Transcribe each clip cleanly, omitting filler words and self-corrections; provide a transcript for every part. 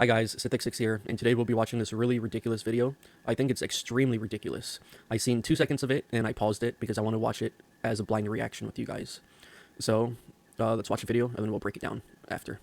Hi guys, Sithix6 here, and today we'll be watching this really ridiculous video. I think it's extremely ridiculous. I seen 2 seconds of it, and I paused it because I want to watch it as a blind reaction with you guys. So, let's watch the video, and then we'll break it down after.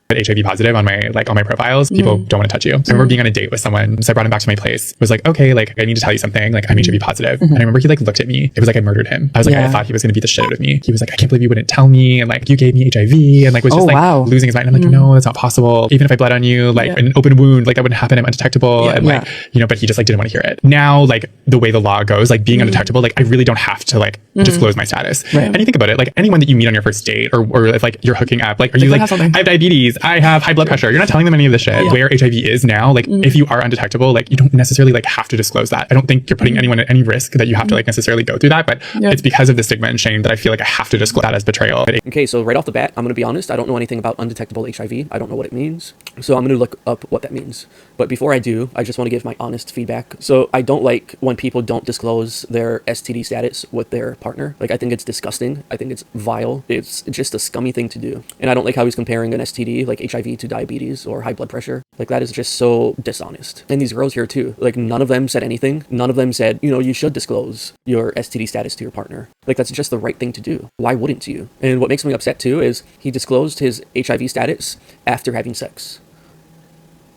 HIV positive on my profiles. People don't want to touch you. I remember being on a date with someone, so I brought him back to my place. Was like, okay, like I need to tell you something. Like I'm HIV positive. And I remember he like looked at me. It was like I murdered him. I was like, I thought he was gonna beat the shit out of me. He was like, I can't believe you wouldn't tell me, and like you gave me HIV, and like was just losing his mind. And I'm like, no, that's not possible. Even if I bled on you, like an open wound, like that wouldn't happen. I'm undetectable, and like but he just like didn't want to hear it. Now, like the way the law goes, like being undetectable, like I really don't have to like disclose my status. And you think about it, like anyone that you meet on your first date, or if like you're hooking up, like are you like, I have diabetes, I have high blood pressure. You're not telling them any of this shit. Where HIV is now, like if you are undetectable, like you don't necessarily like have to disclose that. I don't think you're putting anyone at any risk that you have to like necessarily go through that, but it's because of the stigma and shame that I feel like I have to disclose that as betrayal. Okay, so right off the bat, I'm going to be honest. I don't know anything about undetectable HIV. I don't know what it means. So I'm going to look up what that means. But before I do, I just want to give my honest feedback. So I don't like when people don't disclose their STD status with their partner. Like I think it's disgusting. I think it's vile. It's just a scummy thing to do. And I don't like how he's comparing an STD like HIV to diabetes or high blood pressure. Like that is just so dishonest. And these girls here too, like none of them said anything. None of them said, you know, you should disclose your STD status to your partner. Like that's just the right thing to do. Why wouldn't you? And what makes me upset too is he disclosed his HIV status after having sex.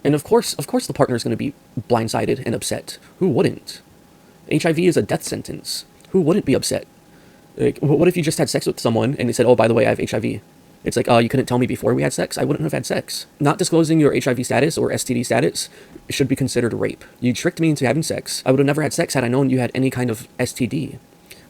And of course the partner is going to be blindsided and upset. Who wouldn't? HIV is a death sentence. Who wouldn't be upset? Like, what if you just had sex with someone and they said, oh, by the way, I have HIV? It's like, oh, you couldn't tell me before we had sex? I wouldn't have had sex. Not disclosing your HIV status or STD status should be considered rape. You tricked me into having sex. I would have never had sex had I known you had any kind of STD.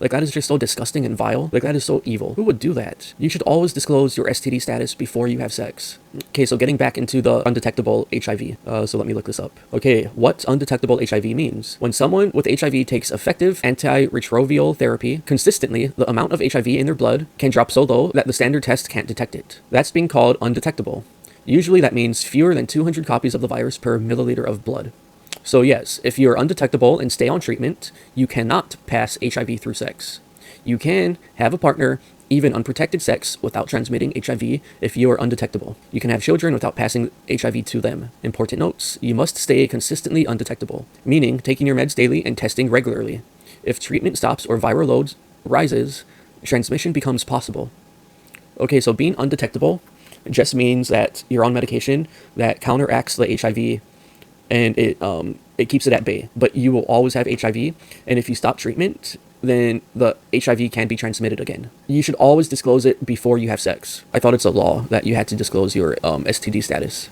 Like, that is just so disgusting and vile. Like, that is so evil. Who would do that? You should always disclose your STD status before you have sex. Okay, so getting back into the undetectable HIV. So let me look this up. Okay, what undetectable HIV means? When someone with HIV takes effective antiretroviral therapy, consistently, the amount of HIV in their blood can drop so low that the standard test can't detect it. That's being called undetectable. Usually that means fewer than 200 copies of the virus per milliliter of blood. So yes, if you're undetectable and stay on treatment, you cannot pass HIV through sex. You can have a partner, even unprotected sex, without transmitting HIV if you are undetectable. You can have children without passing HIV to them. Important notes, you must stay consistently undetectable, meaning taking your meds daily and testing regularly. If treatment stops or viral loads rises, transmission becomes possible. Okay, so being undetectable just means that you're on medication that counteracts the HIV and it keeps it at bay, but you will always have HIV. And if you stop treatment, then the HIV can be transmitted again. You should always disclose it before you have sex. I thought it's a law that you had to disclose your STD status.